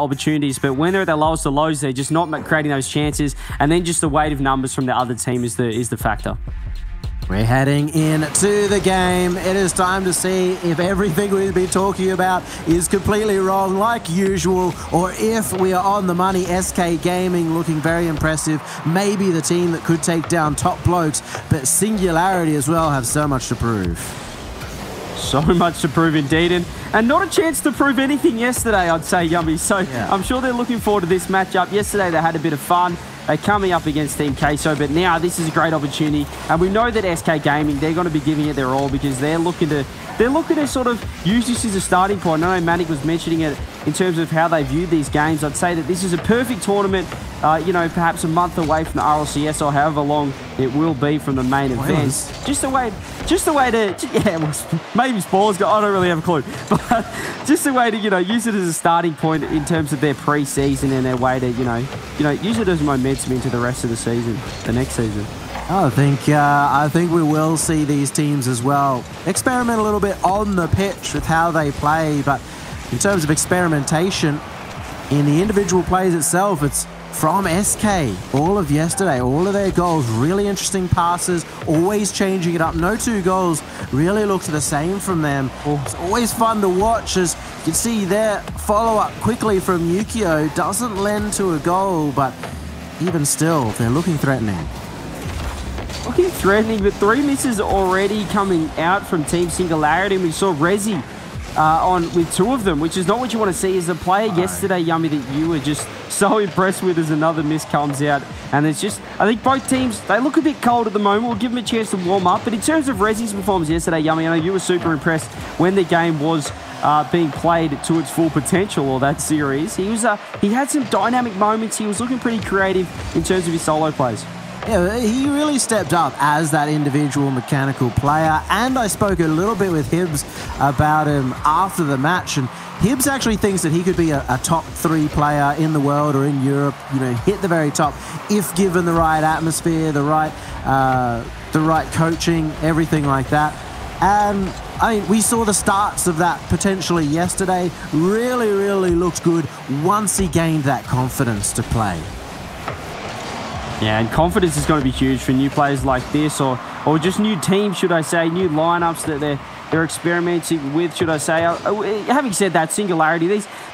opportunities, but when they're at their lowest of lows, they're just not creating those chances, and then just the weight of numbers from the other team is the factor. We're heading into the game. It is time to see if everything we've been talking about is completely wrong like usual, or if we are on the money. SK Gaming looking very impressive. Maybe the team that could take down Top Blokes, but Singularity as well have so much to prove. So much to prove indeed, and not a chance to prove anything yesterday, I'd say, Yummy. So yeah. I'm sure they're looking forward to this matchup. Yesterday they had a bit of fun. They're coming up against Team Queso, but now this is a great opportunity, and we know that SK Gaming, they're going to be giving it their all because they're looking to sort of use this as a starting point. I know Manic was mentioning it in terms of how they view these games. I'd say that this is a perfect tournament, you know, perhaps a month away from the RLCS or however long it will be from the main event. Just a way to, yeah, well, maybe spoilers, I don't really have a clue, but just a way to, you know, use it as a starting point in terms of their pre-season and their way to, you know, use it as momentum into the rest of the season, the next season. I think we will see these teams as well experiment a little bit on the pitch with how they play, but in terms of experimentation in the individual plays itself, it's from SK. All of yesterday, all of their goals, really interesting passes, always changing it up. No two goals really looked the same from them. It's always fun to watch, as you can see their follow-up quickly from Yukio doesn't lend to a goal, but even still, they're looking threatening. Looking threatening, but 3 misses already coming out from Team Singularity, and we saw Rezi on with 2 of them, which is not what you want to see. As a player yesterday, Yummy, that you were just so impressed with as another miss comes out. And it's just, I think both teams, they look a bit cold at the moment. We'll give them a chance to warm up. But in terms of Rezi's performance yesterday, Yummy, I know you were super impressed when the game was being played to its full potential, or that series. He had some dynamic moments. He was looking pretty creative in terms of his solo plays. Yeah, he really stepped up as that individual mechanical player, and I spoke a little bit with Hibbs about him after the match, and Hibbs actually thinks that he could be a top 3 player in the world or in Europe, you know, hit the very top if given the right atmosphere, the right coaching, everything like that. And I mean, we saw the starts of that potentially yesterday. Really, really looked good once he gained that confidence to play. Yeah, and confidence is going to be huge for new players like this, or just new teams, should I say, new lineups that they're experimenting with, should I say. Having said that, Singularity,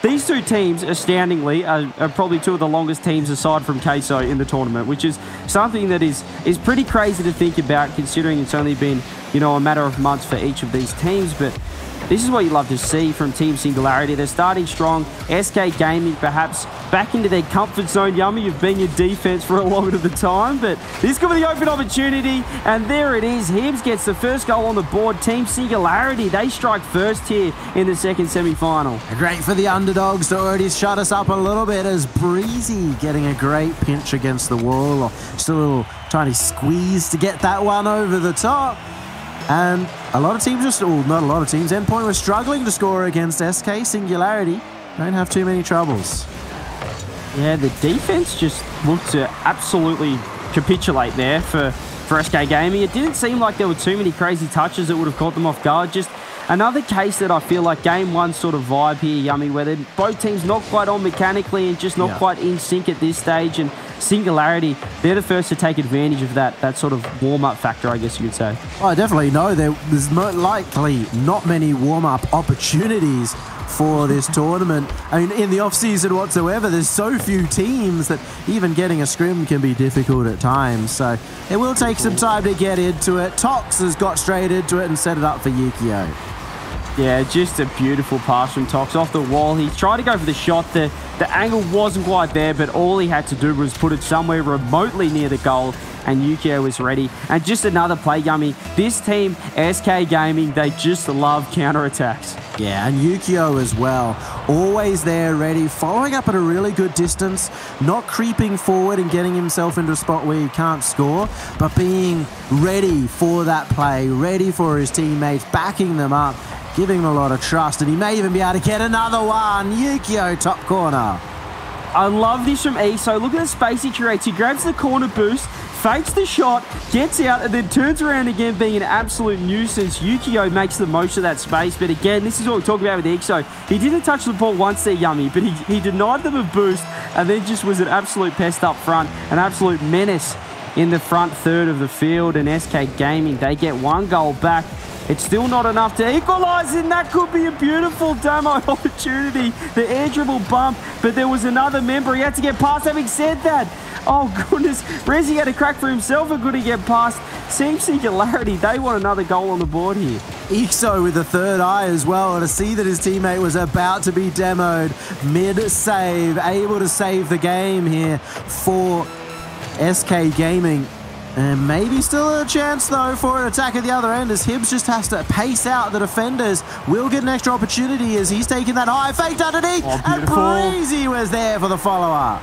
these 2 teams, astoundingly, are probably 2 of the longest teams aside from Queso in the tournament, which is something that is pretty crazy to think about, considering it's only been, you know, a matter of months for each of these teams. But this is what you love to see from Team Singularity. They're starting strong. SK Gaming perhaps back into their comfort zone. Yummy, you've been your defense for a lot of the time, but this could be the open opportunity, and there it is. Hibbs gets the first goal on the board. Team Singularity, they strike first here in the second semi-final. Great for the underdogs to already shut us up a little bit, as Breezy getting a great pinch against the wall, or just a little tiny squeeze to get that one over the top. And a lot of teams, not a lot of teams, Endpoint was struggling to score against SK. Singularity don't have too many troubles. Yeah, the defense just looked to absolutely capitulate there for SK Gaming. It didn't seem like there were too many crazy touches that would have caught them off guard. Just another case that I feel like game 1 sort of vibe here, Yummy, where both teams not quite on mechanically and just not quite in sync at this stage. And Singularity, they're the first to take advantage of that sort of warm-up factor, I guess you could say. I definitely know there's likely not many warm-up opportunities for this tournament. I mean, in the off-season whatsoever, there's so few teams that even getting a scrim can be difficult at times. So it will take some time to get into it. Tox has got straight into it and set it up for Yukio. Yeah, just a beautiful pass from Tox off the wall. He tried to go for the shot. The angle wasn't quite there, but all he had to do was put it somewhere remotely near the goal, and Yukio was ready. And just another play, Yummy. This team, SK Gaming, they just love counterattacks. Yeah, and Yukio as well. Always there, ready, following up at a really good distance, not creeping forward and getting himself into a spot where he can't score, but being ready for that play, ready for his teammates, backing them up, giving him a lot of trust, and he may even be able to get another one. Yukio, top corner. I love this from ESO. Look at the space he creates. He grabs the corner boost, fakes the shot, gets out, and then turns around again being an absolute nuisance. Yukio makes the most of that space, but again, this is what we're talking about with Ixo. He didn't touch the ball once there, Yummy, but he denied them a boost and then just was an absolute pest up front, an absolute menace in the front third of the field. And SK Gaming, they get one goal back. It's still not enough to equalise, and that could be a beautiful demo opportunity. The air dribble bump, but there was another member. He had to get past. Having said that, oh goodness, Rezi had a crack for himself and couldn't get past. Team Singularity, they want another goal on the board here. Ixo with the third eye as well, to see that his teammate was about to be demoed mid-save, able to save the game here for SK Gaming. And maybe still a chance, though, for an attack at the other end as Hibbs just has to pace out the defenders. Will get an extra opportunity as he's taking that high, faked underneath, and Breezy was there for the follow-up.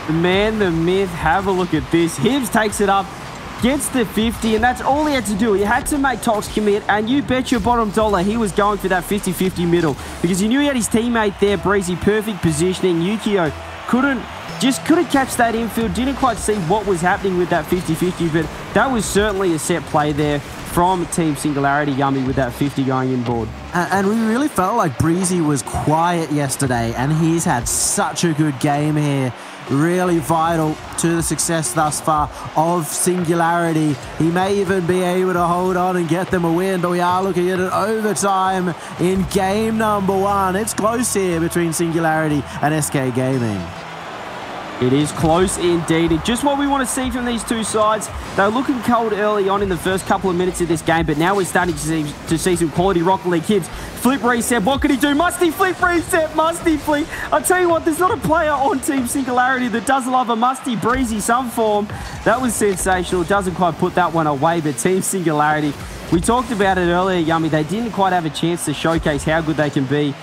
The man, the myth, have a look at this. Hibbs takes it up, gets the 50, and that's all he had to do. He had to make Tox commit, and you bet your bottom dollar he was going for that 50-50 middle because he knew he had his teammate there, Breezy, perfect positioning. Yukio couldn't catch that infield, didn't quite see what was happening with that 50-50, but that was certainly a set play there from Team Singularity, Yummy, with that 50 going inboard. And we really felt like Breezy was quiet yesterday, and he's had such a good game here. Really vital to the success thus far of Singularity. He may even be able to hold on and get them a win, but we are looking at an overtime in game number 1. It's close here between Singularity and SK Gaming. It is close indeed. It's just what we want to see from these two sides. They're looking cold early on in the first couple of minutes of this game, but now we're starting to see some quality Rocket League kids. Flip reset. What can he do? Must he flip reset? Must he flip? I'll tell you what, there's not a player on Team Singularity that doesn't love a musty breezy some form. That was sensational. Doesn't quite put that one away, but Team Singularity, we talked about it earlier, Yummy. They didn't quite have a chance to showcase how good they can be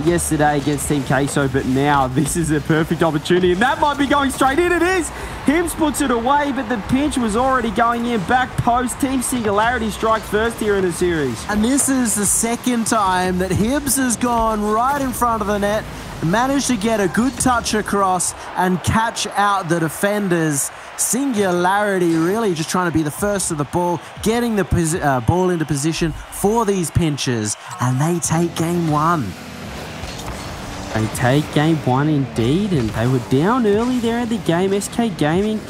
yesterday against Team Queso, but now this is a perfect opportunity, and that might be going straight in. It is. Hibbs puts it away, but the pinch was already going in. Back post. Team Singularity strike first here in the series. And this is the second time that Hibbs has gone right in front of the net, managed to get a good touch across and catch out the defenders. Singularity really just trying to be the first to the ball, getting the ball into position for these pinches, and they take game 1. They take game 1 indeed, and they were down early there in the game. SK Gaming,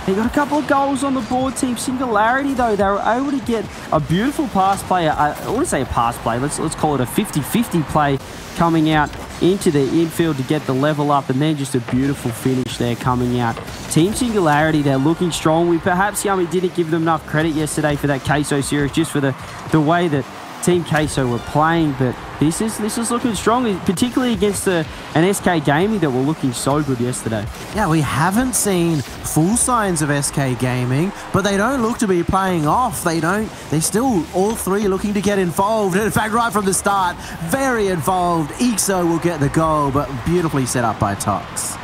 they got a couple of goals on the board. Team Singularity, though, they were able to get a beautiful pass play. I want to say a pass play. Let's call it a 50-50 play coming out into the infield to get the level up, and then just a beautiful finish there coming out. Team Singularity, they're looking strong. We perhaps, Yummy, didn't give them enough credit yesterday for that Queso series, just for the way that Team Queso were playing, but this is looking strong, particularly against an SK Gaming that were looking so good yesterday. Yeah, we haven't seen full signs of SK Gaming, but they don't look to be playing off. They're still all three looking to get involved. And in fact, right from the start, very involved. Ixo will get the goal, but beautifully set up by Tox.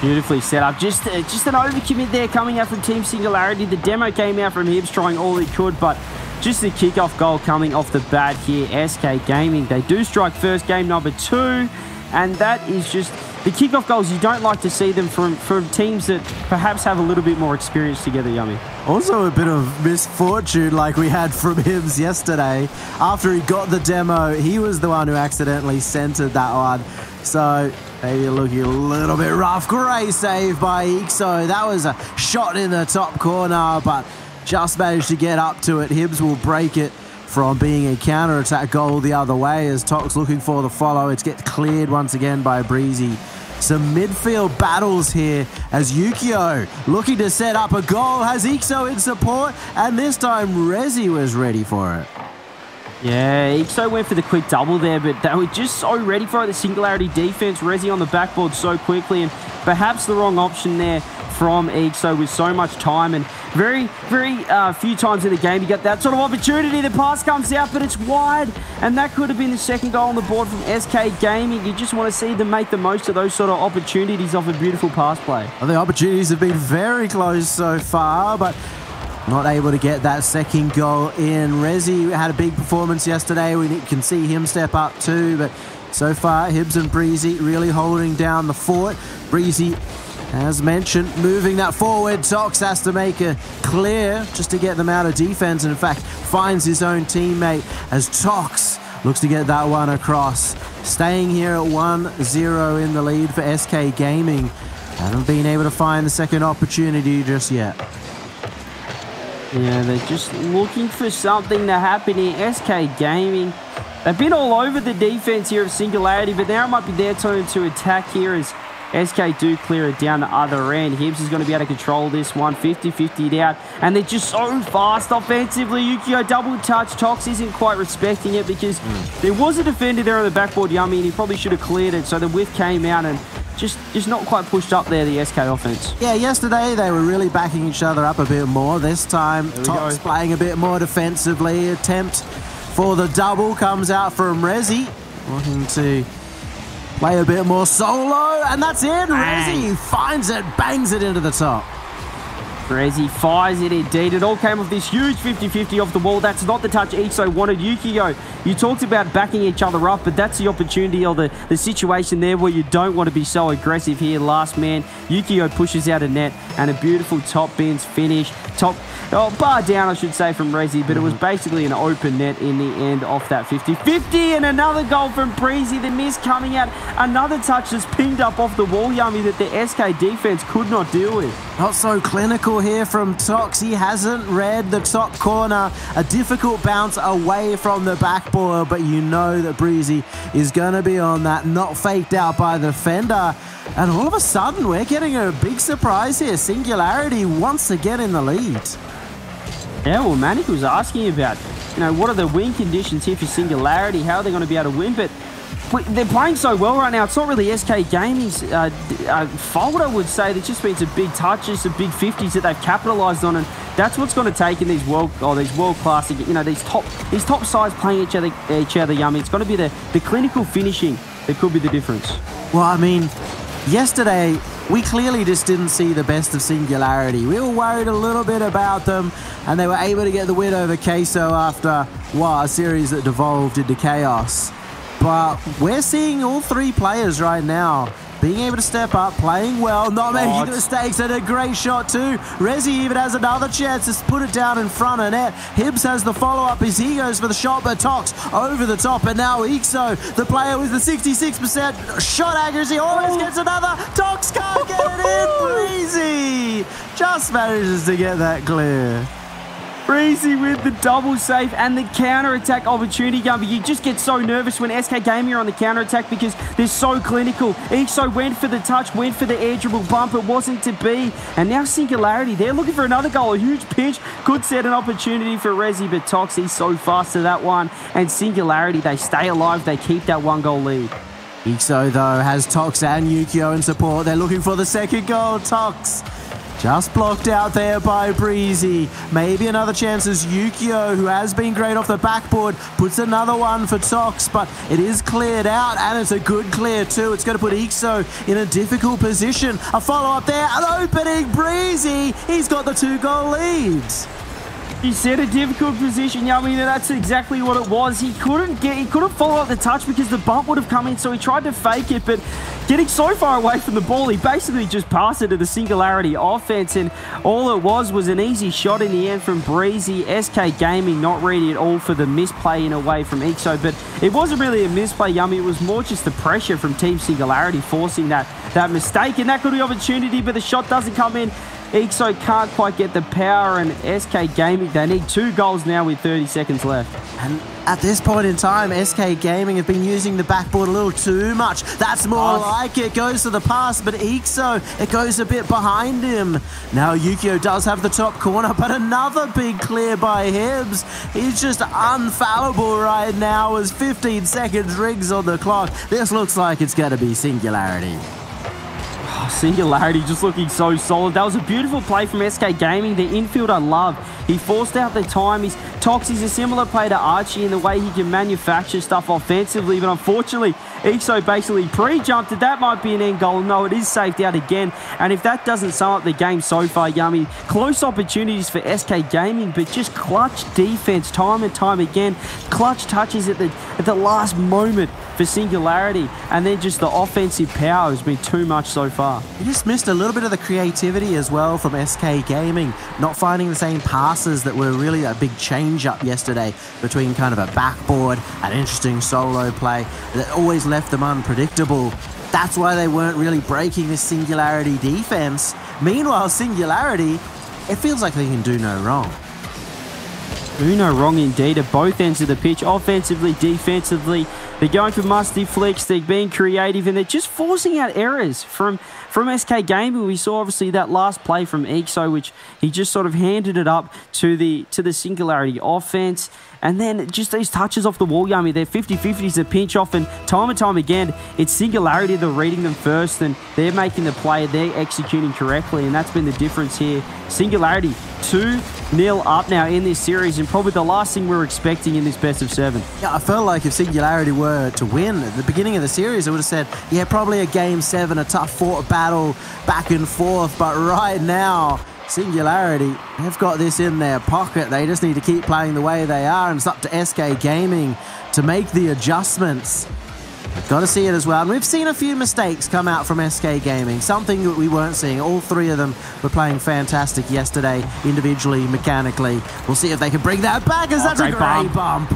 Beautifully set up. Just an overcommit there coming out from Team Singularity. The demo came out from Hibbs trying all he could, but just the kickoff goal coming off the bat here. SK Gaming, they do strike first, game number 2, and that is just the kickoff goals. You don't like to see them from teams that perhaps have a little bit more experience together, Yummy. Also a bit of misfortune like we had from Hibbs yesterday. After he got the demo, he was the one who accidentally centered that one. So maybe looking a little bit rough. Great save by Ixo. That was a shot in the top corner, but just managed to get up to it. Hibbs will break it from being a counter-attack goal the other way as Tox looking for the follow. It gets cleared once again by Breezy. Some midfield battles here as Yukio looking to set up a goal, has Ixo in support, and this time Rezi was ready for it. Yeah, Ixo went for the quick double there, but they were just so ready for it. The Singularity defense, Rezi on the backboard so quickly, and perhaps the wrong option there from Ixo with so much time, and very few times in the game you get that sort of opportunity. The pass comes out, but it's wide, and that could have been the second goal on the board from SK Gaming. You just want to see them make the most of those sort of opportunities off a beautiful pass play. Well, the opportunities have been very close so far, but not able to get that second goal in. Rezi had a big performance yesterday. We can see him step up too, but so far Hibbs and Breezy really holding down the fort. Breezy As mentioned, moving that forward, Tox has to make a clear just to get them out of defense. And in fact, finds his own teammate as Tox looks to get that one across. Staying here at 1-0 in the lead for SK Gaming. Haven't been able to find the second opportunity just yet. Yeah, they're just looking for something to happen here. SK Gaming, they've been all over the defense here of Singularity, but now it might be their turn to attack here as SK do clear it down the other end. Hibbs is going to be able to control this one. 50-50 out. And they're just so fast offensively. Yukio double touch. Tox isn't quite respecting it because there was a defender there on the backboard, Yummy, and he probably should have cleared it. So the whiff came out and just not quite pushed up there, the SK offense. Yeah, yesterday they were really backing each other up a bit more. This time, Tox playing a bit more defensively. Attempt for the double comes out from Rezi. Looking to play a bit more solo, and that's in. Rezi finds it, bangs it into the top. Rezi fires it indeed. It all came off this huge 50-50 off the wall. That's not the touch Ixo wanted. Yukio, you talked about backing each other up, but that's the opportunity or the situation there where you don't want to be so aggressive here. Last man, Yukio pushes out a net, and a beautiful top bins finish. Bar down, I should say, from Rezi, but it was basically an open net in the end off that 50-50, and another goal from Breezy. The miss coming out. Another touch that's pinged up off the wall, Yummy, that the SK defense could not deal with. Not so clinical here from Tox. He hasn't read the top corner. A difficult bounce away from the backboard, but you know that Breezy is going to be on that. Not faked out by the defender. And all of a sudden, we're getting a big surprise here. Singularity once again in the lead. Yeah, well, Manic was asking about, what are the win conditions here for Singularity? How are they going to be able to win? But they're playing so well right now. It's not really SK Gaming's fault, I would say. There's just been some big touches, some big 50s that they've capitalised on, and that's what's going to take in these world class, these top sides playing each other, Yummy. It's going to be the clinical finishing that could be the difference. Well, I mean, yesterday we clearly just didn't see the best of Singularity. We were worried a little bit about them, and they were able to get the win over Queso after a series that devolved into chaos. But we're seeing all three players right now being able to step up, playing well, not making mistakes, and a great shot too. Rezi even has another chance to put it down in front of net. Hibbs has the follow-up as he goes for the shot, but Tox over the top, and now Ixo, the player with the 66% shot accuracy, almost gets another. Tox can't get it in. Breezy just manages to get that clear. Breezy with the double save and the counter-attack opportunity, Yummy. You just get so nervous when SK Gaming are on the counter-attack because they're so clinical. Ixo went for the touch, went for the air dribble bump. It wasn't to be. And now Singularity, they're looking for another goal. A huge pinch could set an opportunity for Rezi, but Tox, he's so fast to that one. And Singularity, they stay alive. They keep that one-goal lead. Ixo, though, has Tox and Yukio in support. They're looking for the second goal. Tox just blocked out there by Breezy. Maybe another chance as Yukio, who has been great off the backboard, puts another one for Tox, but it is cleared out, and it's a good clear too. It's going to put Ixo in a difficult position. A follow-up there, an opening. Breezy, he's got the 2-goal leads. He said a difficult position, Yummy. That's exactly what it was. He couldn't follow up the touch because the bump would have come in, so he tried to fake it, but getting so far away from the ball, he basically just passed it to the Singularity offense, and all it was an easy shot in the end from Breezy. SK Gaming not ready at all for the misplay in a way from Ixo, but it wasn't really a misplay, Yummy. It was more just the pressure from Team Singularity forcing that mistake, and that could be opportunity, but the shot doesn't come in. Ixo can't quite get the power, and SK Gaming, they need 2 goals now with 30 seconds left. And at this point in time, SK Gaming have been using the backboard a little too much. That's more like it. Goes to the pass, but Ixo, it goes a bit behind him. Now Yukio does have the top corner, but another big clear by Hibbs. He's just unfallible right now as 15 seconds rings on the clock. This looks like it's going to be Singularity. Singularity just looking so solid. That was a beautiful play from SK Gaming. The infield I love. He forced out the time. Tox is a similar player to Archie in the way he can manufacture stuff offensively, but unfortunately, Ixo basically pre-jumped it. That might be an end goal. No, it is saved out again. And if that doesn't sum up the game so far, Yummy, close opportunities for SK Gaming, but just clutch defense time and time again. Clutch touches at the last moment for Singularity, and then just the offensive power has been too much so far. You just missed a little bit of the creativity as well from SK Gaming, not finding the same passes that were really a big change-up yesterday between kind of a backboard, an interesting solo play that always left them unpredictable. That's why they weren't really breaking this Singularity defense. Meanwhile, Singularity, it feels like they can do no wrong. Do no wrong indeed at both ends of the pitch, offensively, defensively. They're going for musty flicks, they're being creative, and they're just forcing out errors from SK Gaming. We saw obviously that last play from Exo, which he just sort of handed it up to the Singularity offense. And then just these touches off the wall, Yummy. They're 50-50s to pinch off, and time again, it's Singularity that are reading them first, and they're making the play, they're executing correctly, and that's been the difference here. Singularity 2-0 up now in this series, and probably the last thing we were expecting in this best of 7. Yeah, I felt like if Singularity were to win at the beginning of the series, I would have said, yeah, probably a game 7, a tough fought battle back and forth, but right now, Singularity, they've got this in their pocket. They just need to keep playing the way they are, and it's up to SK Gaming to make the adjustments. We've got to see it as well. And we've seen a few mistakes come out from SK Gaming, something that we weren't seeing. All three of them were playing fantastic yesterday, individually, mechanically. We'll see if they can bring that back, as that's a great bump.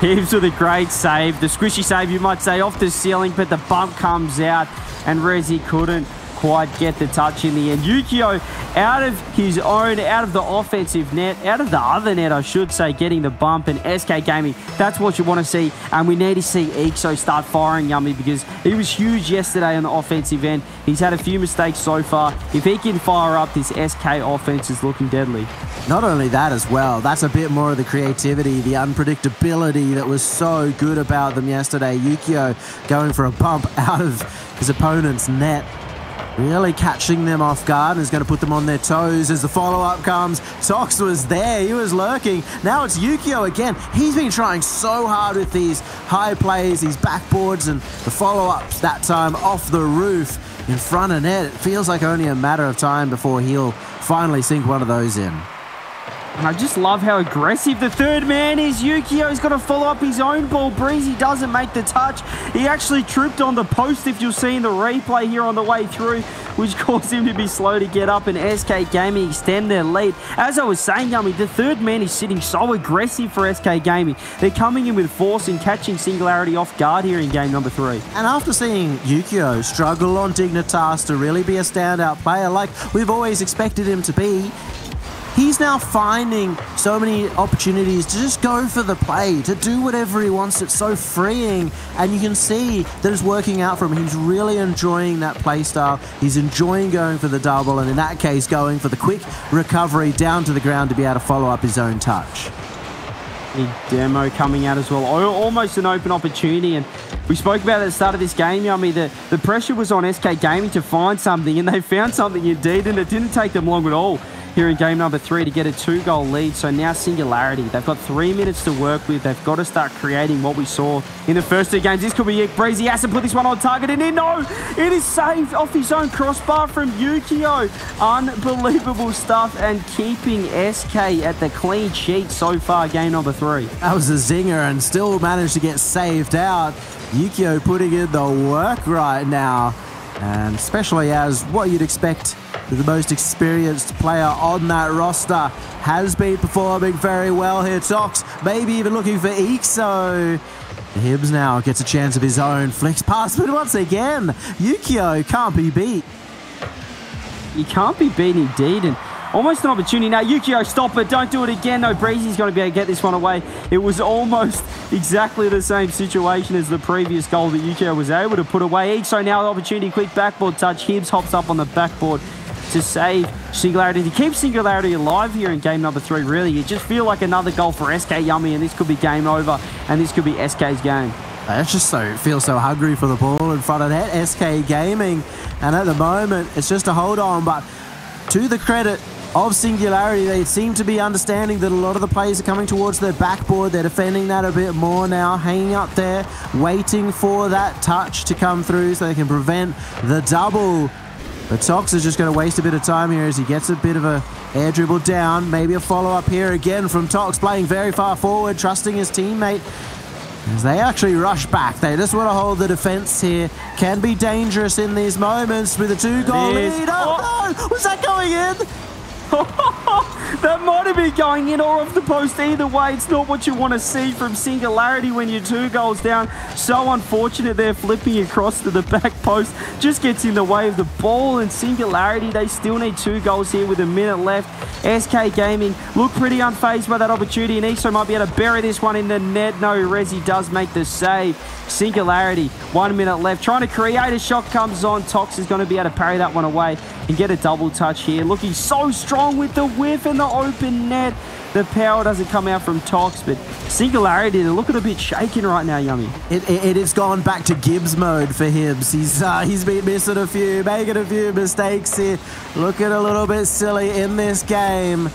Hibbs with a great save. The squishy save, you might say, off the ceiling, but the bump comes out, and Rezi couldn't quite get the touch in the end. Yukio out of his own, out of the offensive net, out of the other net, I should say, getting the bump, and SK Gaming, that's what you want to see, and we need to see Exo start firing, Yummy, because he was huge yesterday on the offensive end. He's had a few mistakes so far. If he can fire up, this SK offense is looking deadly. Not only that as well, that's a bit more of the creativity, the unpredictability that was so good about them yesterday. Yukio going for a bump out of his opponent's net, really catching them off guard, and is going to put them on their toes as the follow-up comes. Tox was there, he was lurking. Now it's Yukio again. He's been trying so hard with these high plays, these backboards, and the follow-ups that time off the roof in front of net. It feels like only a matter of time before he'll finally sink one of those in. And I just love how aggressive the third man is. Yukio's got to follow up his own ball. Breezy doesn't make the touch. He actually tripped on the post, if you'll see in the replay here on the way through, which caused him to be slow to get up, and SK Gaming extend their lead. As I was saying, Yummy, the third man is sitting so aggressive for SK Gaming. They're coming in with force and catching Singularity off guard here in game number 3. And after seeing Yukio struggle on Dignitas to really be a standout player like we've always expected him to be, he's now finding so many opportunities to just go for the play, to do whatever he wants. It's so freeing, and you can see that it's working out for him. He's really enjoying that play style. He's enjoying going for the double, and in that case, going for the quick recovery down to the ground to be able to follow up his own touch. Big demo coming out as well. Almost an open opportunity, and we spoke about it at the start of this game, Yummy. The pressure was on SK Gaming to find something, and they found something indeed, and it didn't take them long at all here in game number 3 to get a 2-goal lead. So now Singularity, they've got 3 minutes to work with. They've got to start creating what we saw in the first 2 games. This could be it. Breezy has to put this one on target, and then no, it is saved off his own crossbar from Yukio. Unbelievable stuff, and keeping SK at the clean sheet so far, game number 3. That was a zinger, and still managed to get saved out. Yukio putting in the work right now, and especially as what you'd expect, the most experienced player on that roster has been performing very well here. Tox maybe even looking for Exo. Hibbs now gets a chance of his own. Flicks past, but once again, Yukio can't be beat. He can't be beat indeed, and almost an opportunity. Now, Yukio, stop it. Don't do it again. No, Breezy's going to be able to get this one away. It was almost exactly the same situation as the previous goal that Yukio was able to put away. Exo now the opportunity. Quick backboard touch. Hibbs hops up on the backboard to save Singularity, to keep Singularity alive here in game number 3. Really, you just feel like another goal for SK, Yummy, and this could be game over, and this could be SK's game. It's just feels so hungry for the ball in front of net, SK Gaming, and at the moment it's just a hold on. But to the credit of Singularity, they seem to be understanding that a lot of the players are coming towards their backboard. They're defending that a bit more now, hanging up there, waiting for that touch to come through so they can prevent the double. But Tox is just going to waste a bit of time here as he gets a bit of a air dribble down. Maybe a follow-up here again from Tox, playing very far forward, trusting his teammate. As they actually rush back. They just want to hold the defense here. Can be dangerous in these moments with a 2-goal lead. Oh, no! Was that going in? That might have been going in or off the post. Either way, it's not what you want to see from Singularity when you're 2 goals down. So unfortunate they're flipping across to the back post. Just gets in the way of the ball, and Singularity, they still need 2 goals here with a minute left. SK Gaming look pretty unfazed by that opportunity, and Iso might be able to bury this one in the net. No, Rezi does make the save. Singularity, 1 minute left. Trying to create a shot comes on. Tox is going to be able to parry that one away and get a double touch here. Looking so strong with the whiff and the open net. The power doesn't come out from Tox, but Singularity, they're looking a bit shaken right now, Yummy. It has gone back to Gibbs mode for Hibbs. He's been missing a few, making a few mistakes here. Looking a little bit silly in this game.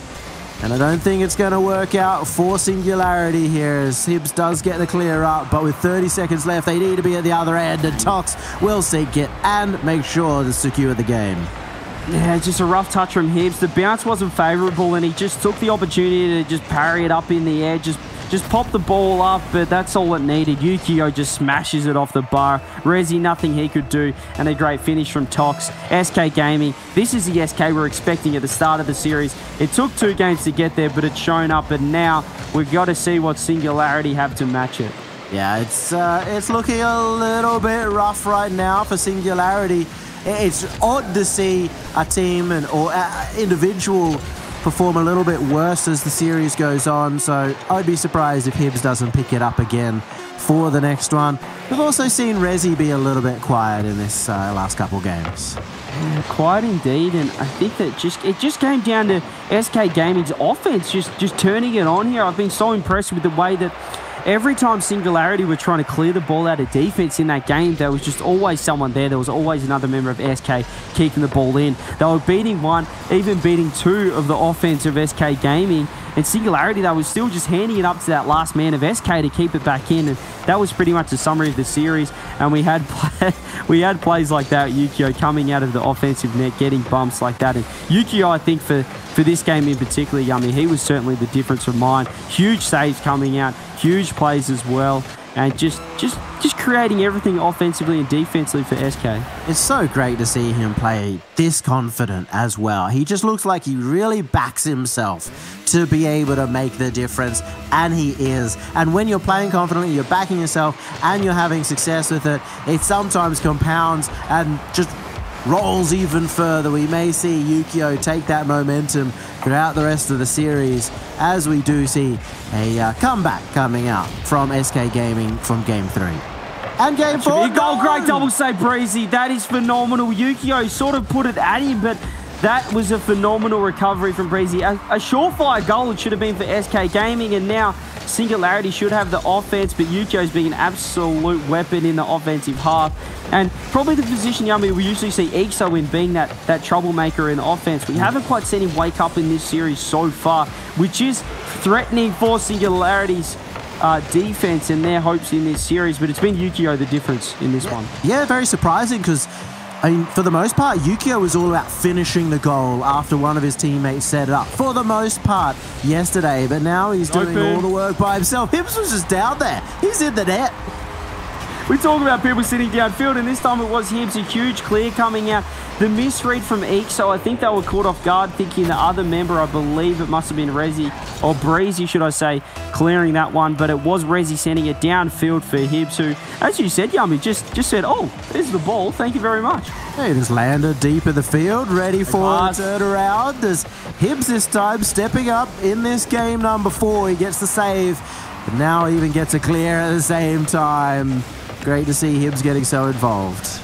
And I don't think it's going to work out for Singularity here as Hibbs does get the clear up, but with 30 seconds left, they need to be at the other end, and Tox will seek it and make sure to secure the game. Yeah, just a rough touch from Hibbs. The bounce wasn't favourable, and he just took the opportunity to just parry it up in the air, just pop the ball up, but that's all it needed. Yukio just smashes it off the bar. Rezi, nothing he could do, and a great finish from Tox. SK Gaming, this is the SK we're expecting at the start of the series. It took 2 games to get there, but it's shown up, and now we've got to see what Singularity have to match it. Yeah, it's looking a little bit rough right now for Singularity. It's odd to see a team or individual perform a little bit worse as the series goes on, so I'd be surprised if Hibbs doesn't pick it up again for the next one. We've also seen Rezi be a little bit quiet in this last couple games. Yeah, quiet indeed, and I think that it just came down to SK Gaming's offense, just turning it on here. I've been so impressed with the way that every time Singularity were trying to clear the ball out of defense in that game, there was just always someone there. There was always another member of SK keeping the ball in. They were beating 1, even beating 2 of the offense of SK Gaming. And Singularity, they were still just handing it up to that last man of SK to keep it back in. And that was pretty much the summary of the series. And we had plays like that. Yukio coming out of the offensive net, getting bumps like that. And Yukio, I think, for this game in particular, Yummy, he was certainly the difference for mine. Huge saves coming out, huge plays as well. And just creating everything offensively and defensively for SK. It's so great to see him play this confident as well. He just looks like he really backs himself to be able to make the difference, and he is. And when you're playing confidently, you're backing yourself, and you're having success with it, it sometimes compounds and just rolls even further. We may see Yukio take that momentum throughout the rest of the series as we do see a comeback coming out from SK Gaming from Game 3. And Game 4, goal, great double save, Breezy. That is phenomenal. Yukio sort of put it at him, but that was a phenomenal recovery from Breezy. A surefire goal it should have been for SK Gaming, and now Singularity should have the offense, but Yukio's being an absolute weapon in the offensive half. And probably the position, Yummy, we usually see Iso in being that troublemaker in offense. We haven't quite seen him wake up in this series so far, which is threatening for Singularity's defense and their hopes in this series, but it's been Yukio the difference in this one. Yeah, very surprising because, I mean, for the most part, Yukio was all about finishing the goal after one of his teammates set it up, for the most part, yesterday. But now he's doing all the work by himself. Hibbs was just down there. He's in the net. We talk about people sitting downfield, and this time it was Hibbs. A huge clear coming out. The misread from Iso, I think they were caught off guard, thinking the other member, I believe it must have been Rezi, or Breezy, should I say, clearing that one. But it was Rezi sending it downfield for Hibbs, who, as you said, Yummy, just said, oh, there's the ball. Thank you very much. He just landed deep in the field, ready for a turnaround. As Hibbs this time stepping up in this game number 4. He gets the save, but now even gets a clear at the same time. Great to see Hibbs getting so involved.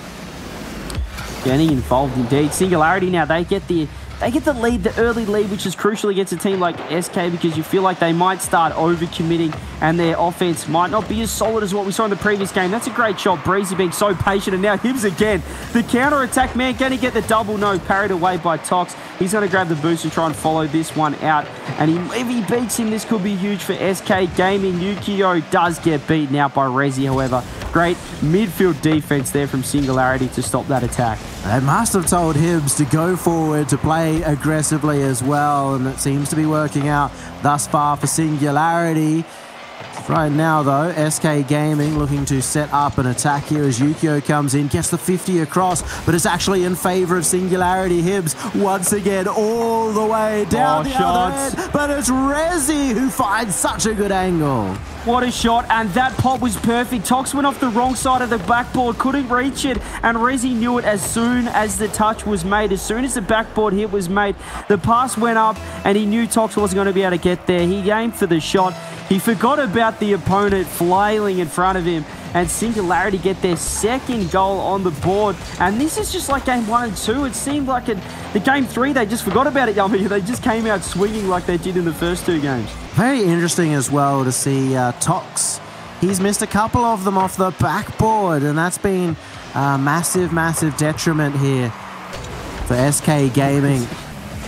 Getting involved indeed. Singularity now, they get the lead, the early lead, which is crucial against a team like SK, because you feel like they might start overcommitting and their offense might not be as solid as what we saw in the previous game. That's a great shot. Breezy being so patient, and now Hibbs again. The counter-attack, man, going to get the double. No, parried away by Tox. He's going to grab the boost and try and follow this one out. And if he beats him, this could be huge for SK Gaming. Yukio does get beaten out by Rezi, however. Great midfield defense there from Singularity to stop that attack. They must have told Hibbs to go forward, to play aggressively as well, and it seems to be working out thus far for Singularity. Right now, though, SK Gaming looking to set up an attack here as Yukio comes in, gets the 50 across, but it's actually in favor of Singularity. Hibbs once again all the way down the other end, but it's Rezi who finds such a good angle. What a shot, and that pop was perfect. Tox went off the wrong side of the backboard, couldn't reach it, and Rezi knew it as soon as the touch was made. As soon as the backboard hit was made, the pass went up, and he knew Tox wasn't going to be able to get there. He aimed for the shot. He forgot about the opponent flailing in front of him, and Singularity get their second goal on the board. And this is just like game 1 and 2. It seemed like the game 3, they just forgot about it, Yummy. They just came out swinging like they did in the first 2 games. Very interesting as well to see Tox. He's missed a couple of them off the backboard, and that's been a massive, massive detriment here for SK Gaming.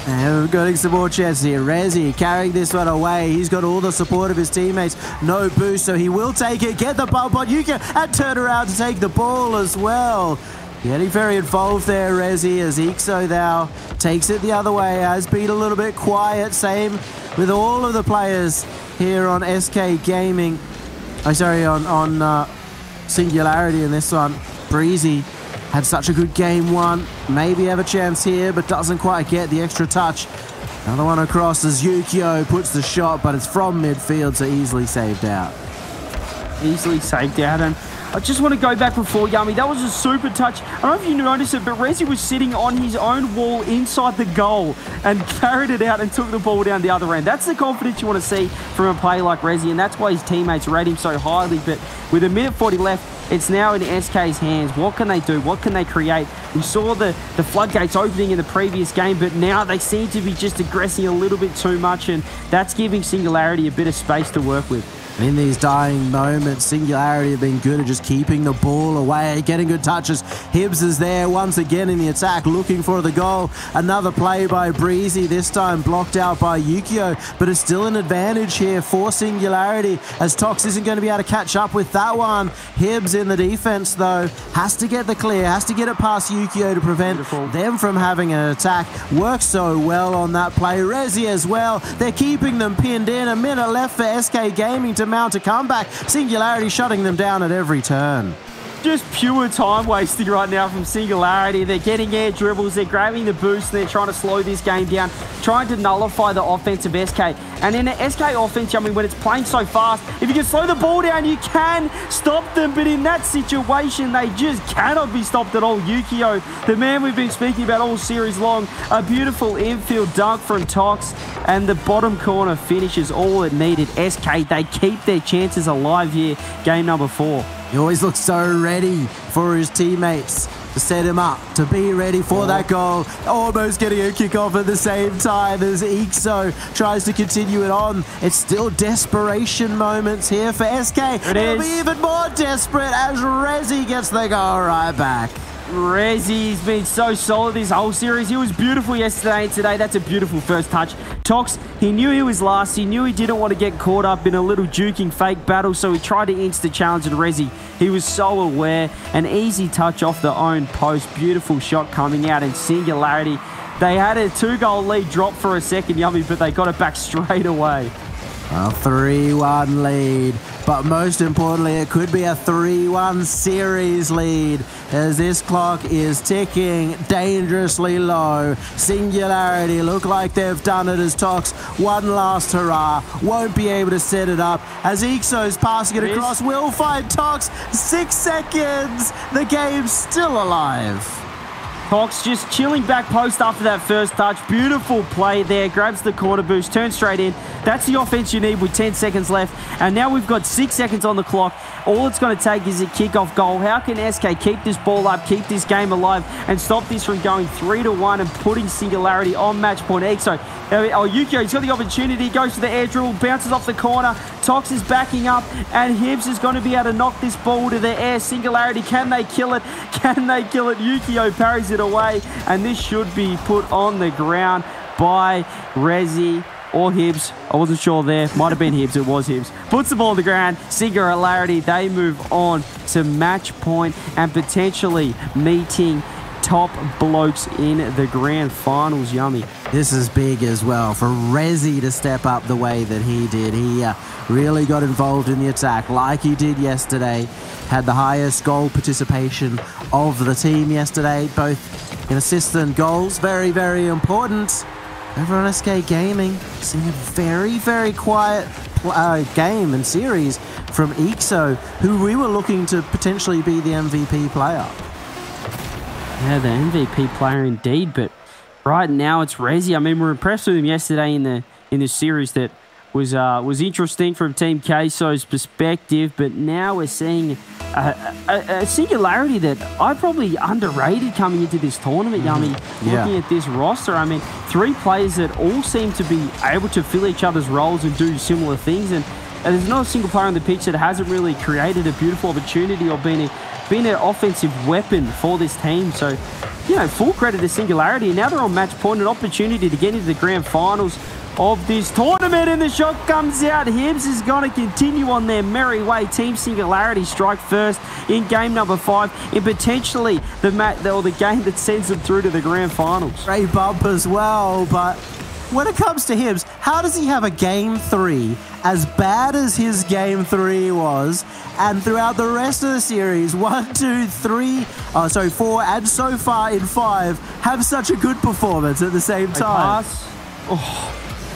And we're getting some more chances here. Rezi carrying this one away. He's got all the support of his teammates. No boost, so he will take it. Get the bump on Yuka and turn around to take the ball as well. Getting very involved there, Rezi, as Ixo now takes it the other way. Has been a little bit quiet. Same with all of the players here on SK Gaming. On Singularity in this one. Breezy had such a good game 1. Maybe have a chance here, but doesn't quite get the extra touch. Another one across as Yukio puts the shot, but it's from midfield, so easily saved out. Easily saved out, and I just want to go back before, Yummy. That was a super touch. I don't know if you noticed it, but Rezi was sitting on his own wall inside the goal and carried it out and took the ball down the other end. That's the confidence you want to see from a player like Rezi, and that's why his teammates rate him so highly. But with a minute 40 left, it's now in SK's hands. What can they do? What can they create? We saw the floodgates opening in the previous game, but now they seem to be just aggressing a little bit too much, and that's giving Singularity a bit of space to work with. In these dying moments, Singularity have been good at just keeping the ball away, getting good touches. Hibbs is there once again in the attack, looking for the goal. Another play by Breezy, this time blocked out by Yukio, but it's still an advantage here for Singularity, as Tox isn't going to be able to catch up with that one. Hibbs in the defense, though, has to get the clear, has to get it past Yukio to prevent them from having an attack. Works so well on that play. Rezi as well. They're keeping them pinned in. A minute left for SK Gaming to mount a comeback. Singularity shutting them down at every turn. Just pure time wasting right now from Singularity. They're getting air dribbles, they're grabbing the boost, and they're trying to slow this game down, trying to nullify the offense of SK. And in the SK offense, I mean, when it's playing so fast, if you can slow the ball down, you can stop them. But in that situation, they just cannot be stopped at all. Yukio, the man we've been speaking about all series long, a beautiful infield dunk from Tox, and the bottom corner finishes all it needed. SK, they keep their chances alive here, game number 4. He always looks so ready for his teammates to set him up, to be ready for that goal. Almost getting a kickoff at the same time as Ixo tries to continue it on. It's still desperation moments here for SK. It'll be even more desperate as Rezi gets the goal right back. Rezi's been so solid this whole series. He was beautiful yesterday and today. That's a beautiful first touch. Tox, he knew he was last. He knew he didn't want to get caught up in a little duking fake battle, so he tried to insta-challenge Rezi. He was so aware. An easy touch off the own post. Beautiful shot coming out in Singularity. They had a 2-goal lead drop for a second, Yummy, but they got it back straight away. A 3-1 lead, but most importantly, it could be a 3-1 series lead as this clock is ticking dangerously low. Singularity look like they've done it as Tox. One last hurrah, won't be able to set it up as Ixo's passing it across. Will find Tox, 6 seconds, the game's still alive. Tox just chilling back post after that first touch. Beautiful play there. Grabs the corner boost, turns straight in. That's the offense you need with 10 seconds left. And now we've got 6 seconds on the clock. All it's going to take is a kickoff goal. How can SK keep this ball up, keep this game alive, and stop this from going 3-1 and putting Singularity on match point? Yukio, he's got the opportunity. Goes to the air dribble, bounces off the corner. Tox is backing up, and Hibbs is going to be able to knock this ball to the air. Singularity, can they kill it? Can they kill it? Yukio parries it away, and this should be put on the ground by Rezi or Hibbs. I wasn't sure there. Might have been Hibbs. It was Hibbs. Puts the ball on the ground. Singularity, they move on to match point and potentially meeting top blokes in the grand finals. Yummy. This is big as well for Rezi to step up the way that he did. He really got involved in the attack like he did yesterday. Had the highest goal participation of the team yesterday, both in assists and goals. Very, very important. Over on SK Gaming, seeing a very, very quiet game and series from Ixo, who we were looking to potentially be the MVP player. Yeah, the MVP player indeed, but right now it's Rezi. I mean, we were impressed with him yesterday in the series that was interesting from Team Queso's perspective, but now we're seeing a singularity that I probably underrated coming into this tournament, Yummy. Looking at this roster, I mean, 3 players that all seem to be able to fill each other's roles and do similar things, and there's not a single player on the pitch that hasn't really created a beautiful opportunity or been an offensive weapon for this team. So, you know, full credit to Singularity. And now they're on match point, an opportunity to get into the grand finals of this tournament, and the shot comes out. Hibbs is going to continue on their merry way. Team Singularity strike first in game number 5, and potentially the game that sends them through to the grand finals. Great bump as well, but when it comes to Hibbs, how does he have a game 3 as bad as his game 3 was, and throughout the rest of the series, 1, 2, 3, 4, and so far in 5, have such a good performance at the same time?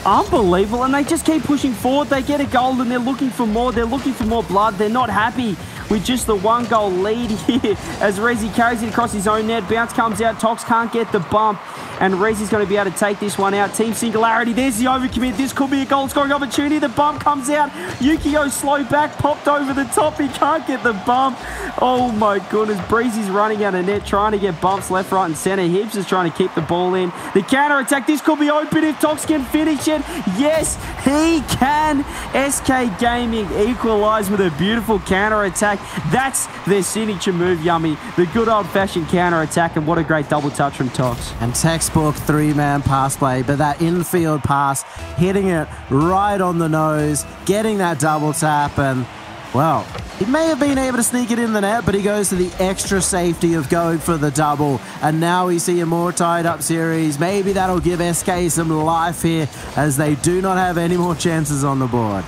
Unbelievable, and they just keep pushing forward. They get a goal and they're looking for more. They're looking for more blood. They're not happy with just the 1-goal lead here as Rezi carries it across his own net. Bounce comes out. Tox can't get the bump, and Rezi's going to be able to take this one out. Team Singularity, there's the overcommit. This could be a goal-scoring opportunity. The bump comes out. Yukio slow back, popped over the top. He can't get the bump. Oh my goodness. Breezy's running out of net, trying to get bumps left, right, and center. Hibbs is trying to keep the ball in. The counter-attack. This could be open if Tox can finish it. Yes, he can. SK Gaming equalize with a beautiful counter-attack. That's their signature move, Yummy. The good old-fashioned counter-attack, and what a great double touch from Tox. And textbook 3-man pass play, but that infield pass, hitting it right on the nose, getting that double tap, and, well, he may have been able to sneak it in the net, but he goes to the extra safety of going for the double, and now we see a more tied-up series. Maybe that'll give SK some life here, as they do not have any more chances on the board.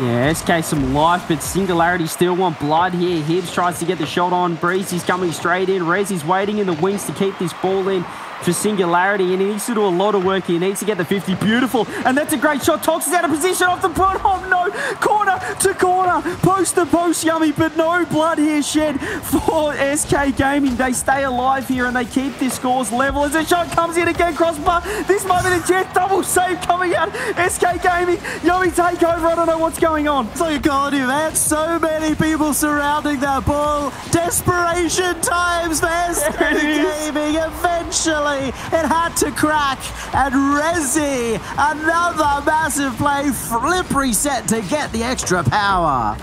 Yeah, SK some life, but Singularity still want blood here. Hibbs tries to get the shot on. Breezy's coming straight in. Rezi's waiting in the wings to keep this ball in for Singularity, and he needs to do a lot of work. He needs to get the 50. Beautiful, and that's a great shot. Tox is out of position off the front. Oh no, corner to corner, post to post, Yummy, but no blood here shed for SK Gaming. They stay alive here and they keep their scores level as the shot comes in again, crossbar. This might be the jet, double save coming out. SK Gaming, Yummy takeover. I don't know what's going on. It's like a quality event. So many people surrounding that ball. Desperation times for SK Gaming. Eventually it had to crack, and Rezi, another massive play, flip reset to get the extra power.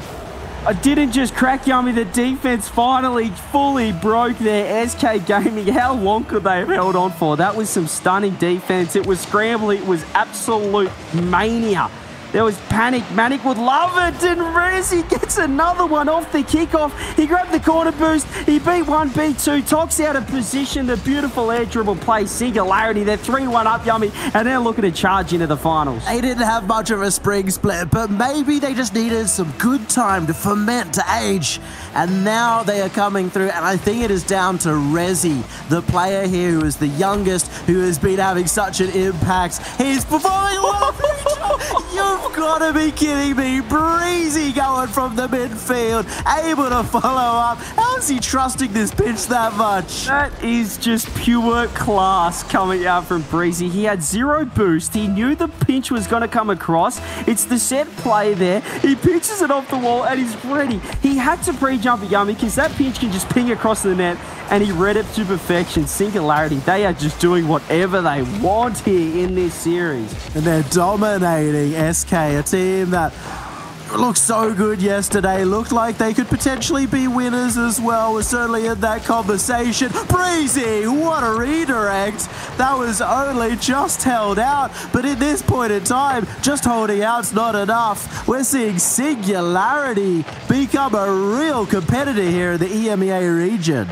I didn't just crack, Yummy. The defense finally fully broke there. SK Gaming, how long could they have held on for? That was some stunning defense. It was scrambling. It was absolute mania. There was panic. Manic would love it, and Rezi gets another one off the kickoff. He grabbed the corner boost. He beat 1, beat 2. Tox out of position. The beautiful air dribble play. Singularity. They're 3-1 up, Yummy, and they're looking to charge into the finals. They didn't have much of a spring split, but maybe they just needed some good time to ferment, to age, and now they are coming through, and I think it is down to Rezi, the player here who is the youngest, who has been having such an impact. He's performing well. You've got to be kidding me. Breezy going from the midfield, able to follow up. How is he trusting this pitch that much? That is just pure class coming out from Breezy. He had 0 boost. He knew the pinch was going to come across. It's the set play there. He pitches it off the wall and he's ready. He had to pre-jump it, Yummy, because that pinch can just ping across the net, and he read it to perfection. Singularity, they are just doing whatever they want here in this series. And they're dominating SK, a team that looked so good yesterday, looked like they could potentially be winners as well, was certainly in that conversation. Breezy, what a redirect. That was only just held out, but in this point in time, just holding out's not enough. We're seeing Singularity become a real competitor here in the EMEA region.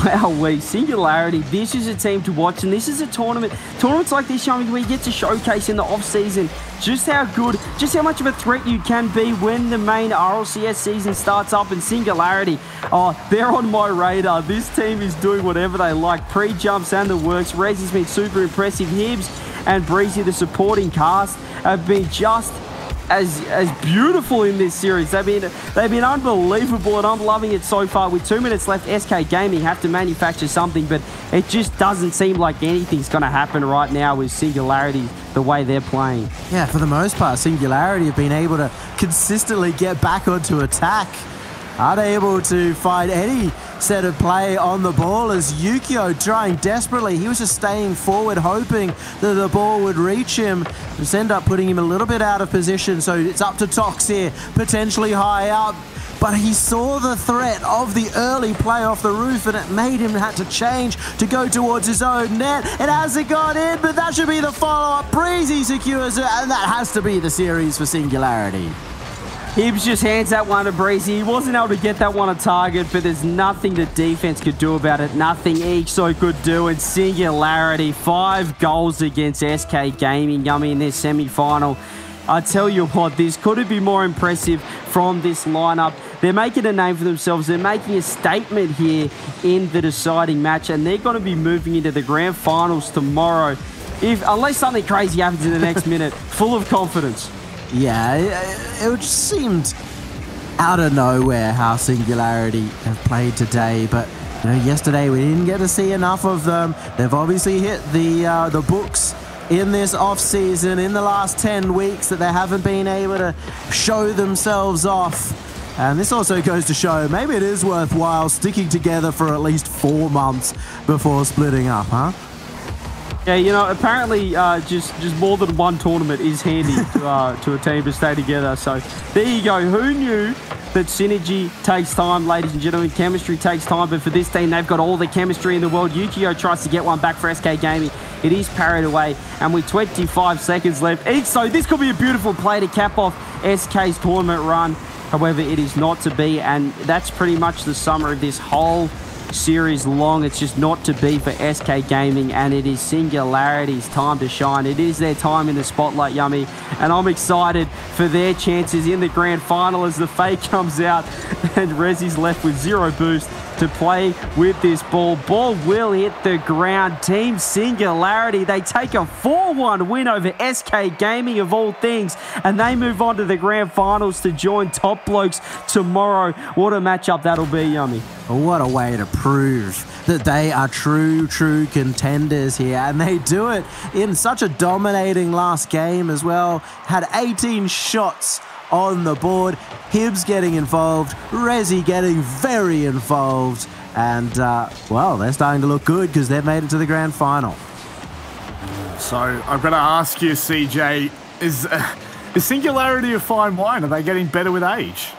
Wow, Singularity, this is a team to watch, and this is a tournament. Tournaments like this, where you get to showcase in the off-season just how good, just how much of a threat you can be when the main RLCS season starts up. And Singularity, they're on my radar. This team is doing whatever they like. Pre-jumps and the works. Rezi's been super impressive. Hibs and Breezy, the supporting cast, have been just as beautiful in this series. They've been unbelievable, and I'm loving it so far. With 2 minutes left, SK Gaming have to manufacture something, but it just doesn't seem like anything's going to happen right now with Singularity the way they're playing. Yeah, for the most part, Singularity have been able to consistently get back onto attack. Unable to find any set of play on the ball as Yukio trying desperately. He was just staying forward, hoping that the ball would reach him. Just end up putting him a little bit out of position, so it's up to Tox here, potentially high up. But he saw the threat of the early play off the roof, and it made him have to change to go towards his own net. It hasn't gone in, but that should be the follow-up. Breezy secures it, and that has to be the series for Singularity. Hibs just hands that one to Breezy. He wasn't able to get that one on target, but there's nothing the defense could do about it. Nothing EXO could do. And Singularity, 5 goals against SK Gaming, in their semi-final. I tell you what, this couldn't be more impressive from this lineup. They're making a name for themselves. They're making a statement here in the deciding match, and they're going to be moving into the grand finals tomorrow, unless something crazy happens in the next minute. Full of confidence. Yeah, it just seemed out of nowhere how Singularity have played today, but yesterday we didn't get to see enough of them. They've obviously hit the books in this off-season, in the last 10 weeks, that they haven't been able to show themselves off. And this also goes to show maybe it is worthwhile sticking together for at least 4 months before splitting up, huh? Yeah, apparently just more than one tournament is handy to a team to stay together. So there you go. Who knew that synergy takes time, ladies and gentlemen? Chemistry takes time, but for this team, they've got all the chemistry in the world. Yukio tries to get one back for SK Gaming. It is parried away, and with 25 seconds left, so this could be a beautiful play to cap off SK's tournament run. However, it is not to be, and that's pretty much the summary of this whole series long. It's just not to be for SK Gaming, and it is Singularity's time to shine. It is their time in the spotlight, and I'm excited for their chances in the grand final as the fake comes out and Rezi's left with 0 boost to play with this ball. Ball will hit the ground. Team Singularity, they take a 4-1 win over SK Gaming of all things, and they move on to the grand finals to join Top Blokes tomorrow. What a matchup that'll be, Yummy. What a way to prove that they are true contenders here. And they do it in such a dominating last game as well. Had 18 shots on the board. Hibs getting involved. Rezi getting very involved. And, well, they're starting to look good because they've made it to the grand final. So I've got to ask you, CJ, is Singularity a fine wine? Are they getting better with age?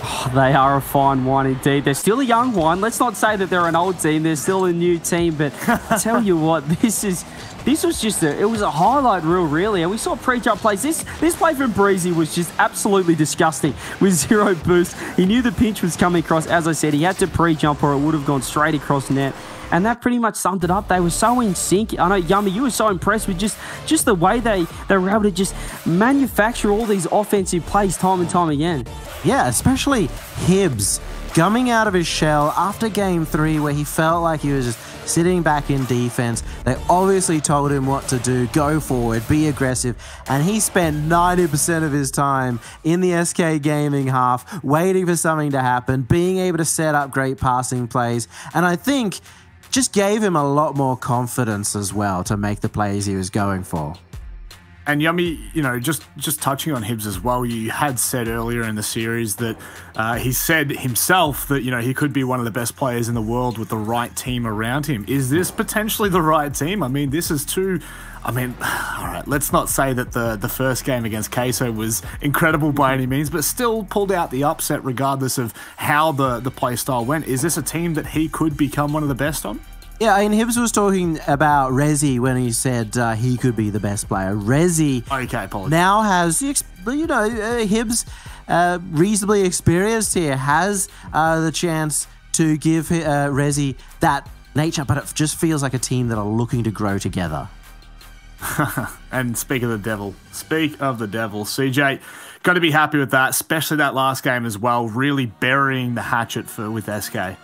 Oh, they are a fine wine indeed. They're still a young one. Let's not say that they're an old team. They're still a new team. But I tell you what, this was just it was a highlight reel, really. And we saw pre-jump plays. This play from Breezy was just absolutely disgusting with 0 boost. He knew the pinch was coming across. As I said, he had to pre-jump or it would have gone straight across net. And that pretty much summed it up. They were so in sync. I know, Yummy, you were so impressed with just the way they were able to just manufacture all these offensive plays time and time again. Yeah, especially Hibs coming out of his shell after game 3 where he felt like he was just sitting back in defense. They obviously told him what to do, go forward, be aggressive, and he spent 90% of his time in the SK Gaming half waiting for something to happen, being able to set up great passing plays, and I think just gave him a lot more confidence as well to make the plays he was going for. And Yummy, just touching on Hibs as well, you had said earlier in the series that he said himself that, he could be one of the best players in the world with the right team around him. Is this potentially the right team? I mean, this is all right, let's not say that the first game against Queso was incredible by any means, but still pulled out the upset regardless of how the play style went. Is this a team that he could become one of the best on? Yeah, I mean, Hibs was talking about Rezi when he said he could be the best player. Rezi now has, Hibs reasonably experienced here, has the chance to give Resi that nature, but it just feels like a team that are looking to grow together. And speak of the devil, CJ, got to be happy with that, especially that last game as well, really burying the hatchet with SK.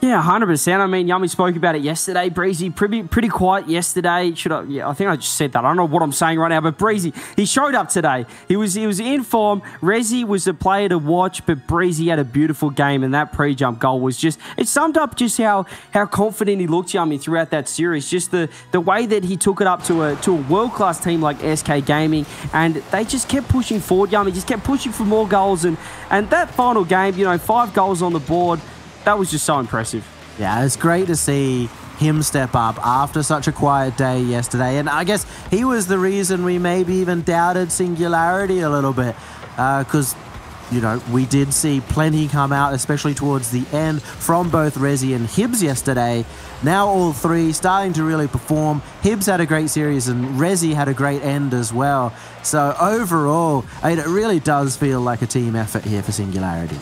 Yeah, 100%. I mean, Yummy spoke about it yesterday. Breezy, pretty quiet yesterday. Yeah, I think I just said that. I don't know what I'm saying right now, but Breezy, he showed up today. He was in form. Resi was a player to watch, but Breezy had a beautiful game, and that pre-jump goal was just, it summed up just how confident he looked, Yummy, throughout that series. Just the way that he took it up to a world-class team like SK Gaming, and they just kept pushing forward, Yummy, just kept pushing for more goals, and that final game, 5 goals on the board, that was just so impressive. Yeah, it's great to see him step up after such a quiet day yesterday. And I guess he was the reason we maybe even doubted Singularity a little bit. Because, we did see plenty come out, especially towards the end, from both Resi and Hibbs yesterday. Now all three starting to really perform. Hibbs had a great series and Resi had a great end as well. So overall, it really does feel like a team effort here for Singularity.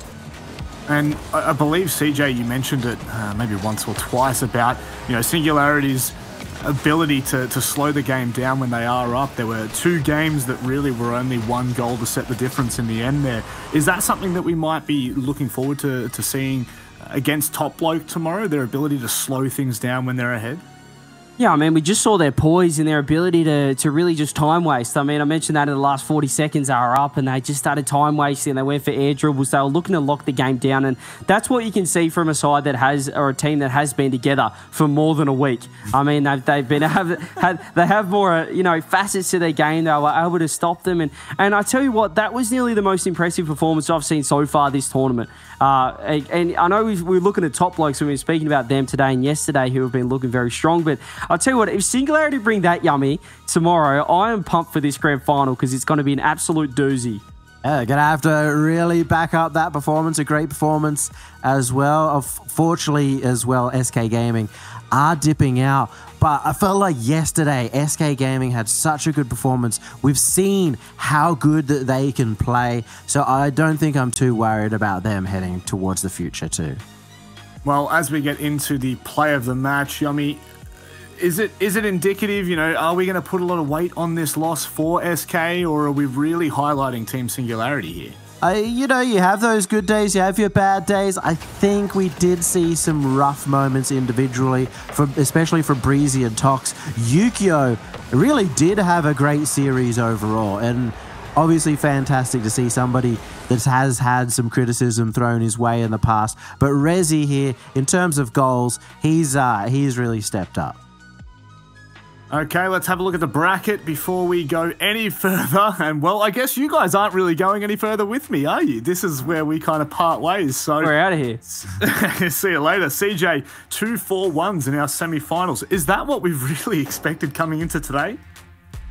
And I believe, CJ, you mentioned it maybe once or twice about, Singularity's ability to slow the game down when they are up. There were 2 games that really were only 1 goal to set the difference in the end there. Is that something that we might be looking forward to seeing against Top Bloke tomorrow, their ability to slow things down when they're ahead? Yeah, I mean, we just saw their poise and their ability to really just time waste. I mean, I mentioned that in the last 40 seconds they were up and they just started time wasting. They went for air dribbles. They were looking to lock the game down, and that's what you can see from a side that has, or a team that has been together for more than a week. I mean, they have more facets to their game. They were able to stop them, and I tell you what, that was nearly the most impressive performance I've seen so far this tournament. And I know we're looking at Top Blokes, and we've been speaking about them today and yesterday, who have been looking very strong, but I'll tell you what, if Singularity bring that, Yummy, tomorrow, I am pumped for this grand final because it's going to be an absolute doozy. Yeah, going to have to really back up that performance, a great performance as well. Fortunately as well, SK Gaming are dipping out. But I felt like yesterday, SK Gaming had such a good performance. We've seen how good that they can play. So I don't think I'm too worried about them heading towards the future too. Well, as we get into the play of the match, Yummy, is it indicative, are we going to put a lot of weight on this loss for SK, or are we really highlighting Team Singularity here? You have those good days, you have your bad days. I think we did see some rough moments individually, especially for Breezy and Tox. Yukio really did have a great series overall, and obviously fantastic to see somebody that has had some criticism thrown his way in the past. But Resi here, in terms of goals, he's really stepped up. Okay, let's have a look at the bracket before we go any further. And, well, I guess you guys aren't really going any further with me, are you? This is where we kind of part ways. So we're out of here. See you later. CJ, 2-4-1s in our semi-finals. Is that what we really expected coming into today?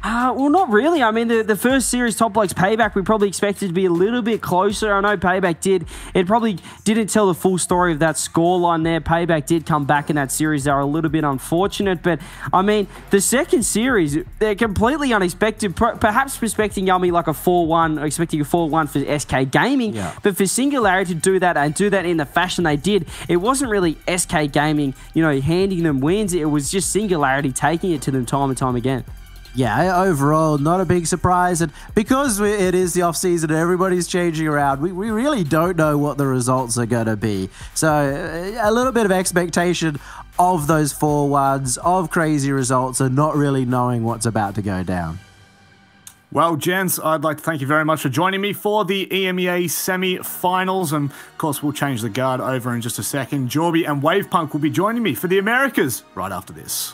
Well, not really. I mean, the first series, Top Blokes Payback, we probably expected to be a little bit closer. I know Payback did. It probably didn't tell the full story of that scoreline there. Payback did come back in that series. They were a little bit unfortunate. But, I mean, the second series, they're completely unexpected. Perhaps expecting Yummy like a 4-1, expecting a 4-1 for SK Gaming. Yeah. But for Singularity to do that and do that in the fashion they did, it wasn't really SK Gaming, handing them wins. It was just Singularity taking it to them time and time again. Yeah, overall, not a big surprise. And because it is the off-season and everybody's changing around, we really don't know what the results are going to be. So a little bit of expectation of those 4-1s, of crazy results, and not really knowing what's about to go down. Well, gents, I'd like to thank you very much for joining me for the EMEA semi-finals. And, of course, we'll change the guard over in just a second. Jorby and Wavepunk will be joining me for the Americas right after this.